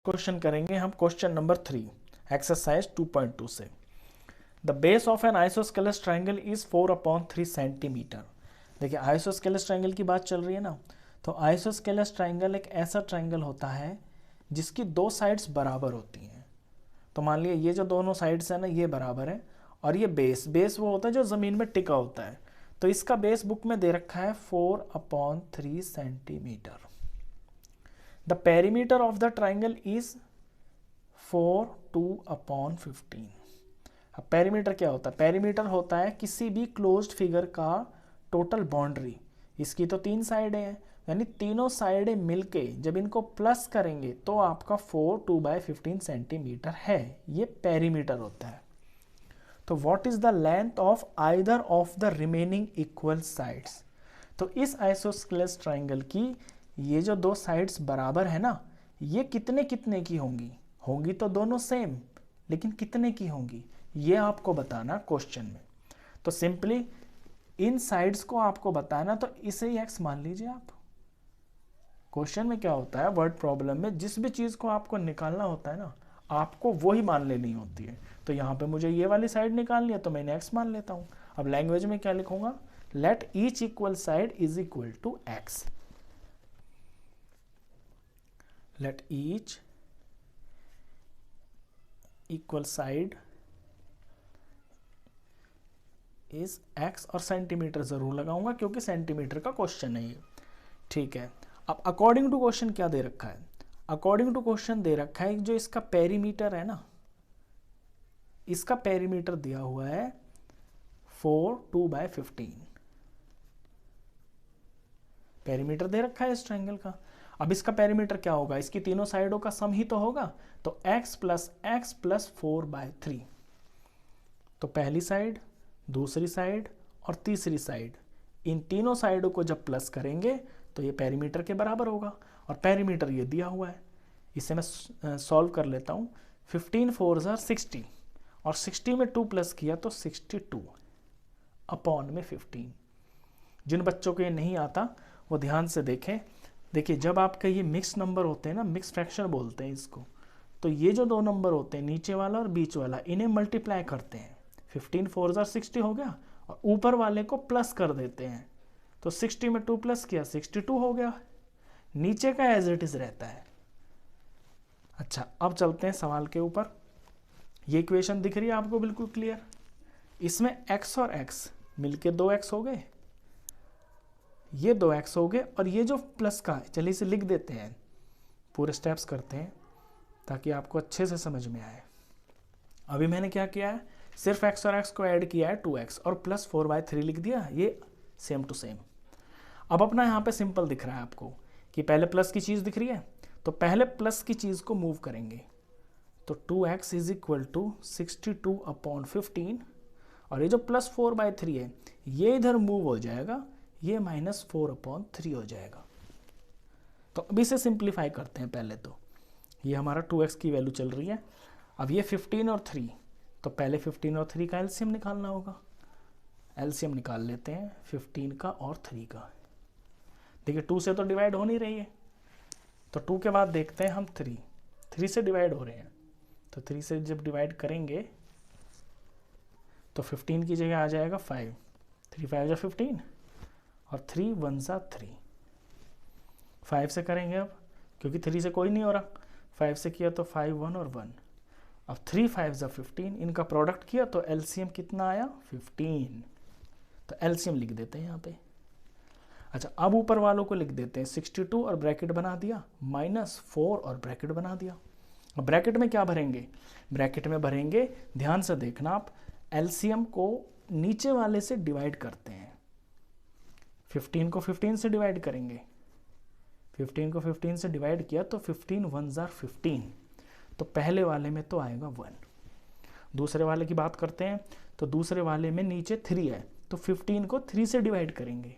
Question करेंगे हम question number 3 exercise 2.2 से। The base of an isosceles triangle इज 4/3 सेंटीमीटर। देखिए आइसोस्केलस ट्राइंगल की बात चल रही है ना, तो आइसोस्केलस ट्राइंगल एक ऐसा ट्राइंगल होता है जिसकी दो साइड्स बराबर होती हैं। तो मान लिया ये जो दोनों साइड्स है ना ये बराबर है, और ये बेस वो होता है जो ज़मीन में टिका होता है। तो इसका बेस बुक में दे रखा है 4/3 centimetre. The perimeter of the triangle is 4/2/15। अब पेरीमीटर क्या होता है? पेरीमीटर होता है किसी भी क्लोज्ड फिगर का टोटल बाउंड्री। इसकी तो 3 साइडें हैं, यानी तीनों साइडें मिलके जब इनको प्लस करेंगे तो आपका 4/2/15 सेंटीमीटर है। ये पेरीमीटर होता है। तो what is the length of either of the remaining equal sides? तो इस आइसोस्केलस ट्राइंगल की ये जो दो साइड्स बराबर है ना, ये कितने कितने की होंगी? होंगी तो दोनों सेम, लेकिन कितने की होंगी ये आपको बताना क्वेश्चन में। तो सिंपली इन साइड्स को आपको बताना, तो इसे ही एक्स मान लीजिए आप। क्वेश्चन में क्या होता है, वर्ड प्रॉब्लम में जिस भी चीज को आपको निकालना होता है ना, आपको वही मान लेनी होती है। तो यहाँ पे मुझे ये वाली साइड निकालनी है तो मैंने एक्स मान लेता हूँ। अब लैंग्वेज में क्या लिखूंगा? Let each equal side is equal to X. Let each equal side is X, और सेंटीमीटर जरूर लगाऊंगा क्योंकि सेंटीमीटर का क्वेश्चन है ये। ठीक है, अब अकॉर्डिंग टू क्वेश्चन क्या दे रखा है? अकॉर्डिंग टू क्वेश्चन दे रखा है जो इसका पेरीमीटर है ना, इसका पेरीमीटर दिया हुआ है 4/2/15। पेरीमीटर दे रखा है इस ट्रायंगल का। अब इसका पेरीमीटर क्या होगा? इसकी तीनों साइडों का सम ही तो होगा, तो x + 4/3। तो पहली साइड, दूसरी साइड और तीसरी साइड, इन तीनों साइडों को जब प्लस करेंगे तो ये पेरीमीटर के बराबर होगा। और पेरीमीटर ये दिया हुआ है, इसे मैं सॉल्व कर लेता हूँ। 15 4 60, और 60 में 2 प्लस किया तो 62 अपॉन में 15। जिन बच्चों को ये नहीं आता वो ध्यान से देखें। देखिए जब आपके ये मिक्स नंबर होते हैं ना, मिक्स फ्रैक्शन बोलते हैं इसको, तो ये जो दो नंबर होते हैं नीचे वाला और बीच वाला, इन्हें मल्टीप्लाई करते हैं। 15 4 60 हो गया, और ऊपर वाले को प्लस कर देते हैं। तो 60 में 2 प्लस किया 62 हो गया। नीचे का एज इट इज रहता है। अच्छा, अब चलते हैं सवाल के ऊपर। ये इक्वेशन दिख रही है आपको बिल्कुल क्लियर? इसमें x और x मिलके 2x हो गए, ये 2x हो गए, और ये जो प्लस का है, चलिए इसे लिख देते हैं, पूरे स्टेप्स करते हैं ताकि आपको अच्छे से समझ में आए। अभी मैंने क्या किया है, सिर्फ x और x को ऐड किया है 2x, और प्लस 4/3 लिख दिया, ये सेम टू सेम। अब अपना यहाँ पे सिंपल दिख रहा है आपको कि पहले प्लस की चीज़ दिख रही है, तो पहले प्लस की चीज़ को मूव करेंगे। तो 2x = 62/15, और ये जो प्लस 4/3 है ये इधर मूव हो जाएगा, ये -4/3 हो जाएगा। तो अभी से सिंप्लीफाई करते हैं। पहले तो ये हमारा 2x की वैल्यू चल रही है। अब ये 15 और 3, तो पहले 15 और 3 का एलसीएम निकालना होगा। एलसीएम निकाल लेते हैं 15 का और 3 का। देखिए 2 से तो डिवाइड हो नहीं रही है, तो 2 के बाद देखते हैं हम 3 से डिवाइड हो रहे हैं। तो 3 से जब डिवाइड करेंगे तो 15 की जगह आ जाएगा 5, 3 5 = 15, और 3 1 = 3। 5 से करेंगे अब, क्योंकि 3 से कोई नहीं हो रहा, 5 से किया तो 5 1 और 1। अब 3 5 = 15, इनका प्रोडक्ट किया तो एलसीएम कितना आया? 15। तो एलसीएम लिख देते हैं यहाँ पे। अच्छा, अब ऊपर वालों को लिख देते हैं 62 और ब्रैकेट बना दिया, -4 और ब्रैकेट बना दिया। अब ब्रैकेट में क्या भरेंगे? ब्रैकेट में भरेंगे, ध्यान से देखना आप, एलसीएम को नीचे वाले से डिवाइड करते हैं। 15 को 15 से डिवाइड करेंगे, 15 को 15 से डिवाइड किया तो 15 1 = 15, तो पहले वाले में तो आएगा 1। दूसरे वाले की बात करते हैं, तो दूसरे वाले में नीचे 3 है, तो 15 को 3 से डिवाइड करेंगे।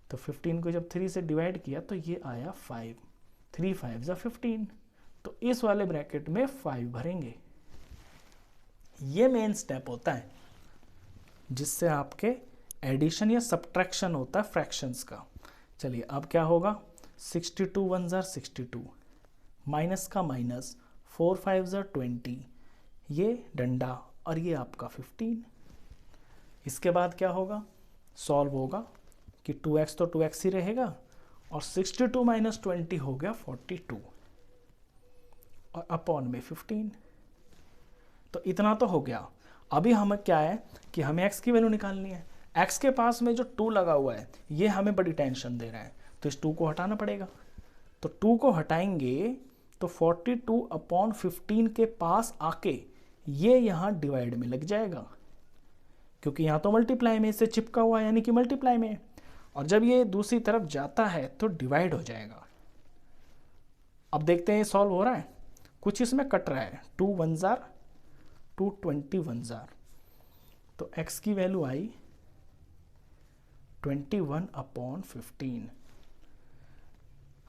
तो 15 को जब 3 से डिवाइड किया तो ये आया 5, 3 5 = 15, तो इस वाले ब्रैकेट में 5 भरेंगे। ये मेन स्टेप होता है जिससे आपके एडिशन या सब्ट्रैक्शन होता है फ्रैक्शंस का। चलिए अब क्या होगा, 62 1 = 62, माइनस का माइनस, 4 5 ज़ा 20, ये डंडा और ये आपका 15। इसके बाद क्या होगा, सॉल्व होगा कि 2x तो 2x ही रहेगा और 62 माइनस 20 हो गया 42 और अपॉन में 15। तो इतना तो हो गया। अभी हमें क्या है कि हमें x की वैल्यू निकालनी है। x के पास में जो 2 लगा हुआ है ये हमें बड़ी टेंशन दे रहा है, तो इस 2 को हटाना पड़ेगा। तो 2 को हटाएंगे तो 42 अपॉन 15 के पास आके ये यहाँ डिवाइड में लग जाएगा, क्योंकि यहाँ तो मल्टीप्लाई में इससे चिपका हुआ है, यानी कि मल्टीप्लाई में, और जब ये दूसरी तरफ जाता है तो डिवाइड हो जाएगा। अब देखते हैं सॉल्व हो रहा है, कुछ इसमें कट रहा है, 2 1 जार 2 21 जार, तो x की वैल्यू आई 21 अपॉन 15।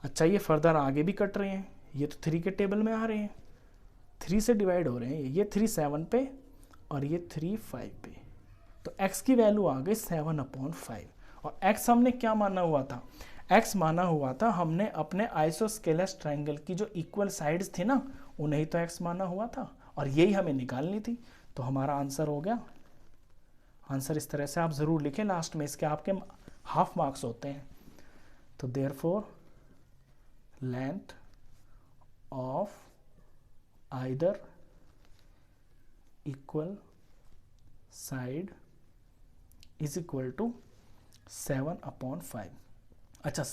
अच्छा, ये फर्दर आगे भी कट रहे हैं, ये तो 3 के टेबल में आ रहे हैं, 3 से डिवाइड हो रहे हैं, ये 3 7 पे और ये 3 5 पे, तो x की वैल्यू आ गई 7 अपॉन 5। और x हमने क्या माना हुआ था, x माना हुआ था हमने अपने आइसोस्केलस ट्रायंगल की जो इक्वल साइड्स थी ना, उन्हें तो x माना हुआ था और यही हमें निकालनी थी। तो हमारा आंसर हो गया। आंसर इस तरह से आप ज़रूर लिखें, लास्ट में इसके आपके हाफ मार्क्स होते हैं। तो therefore length of either equal side is equal to 7 upon 5। अच्छा,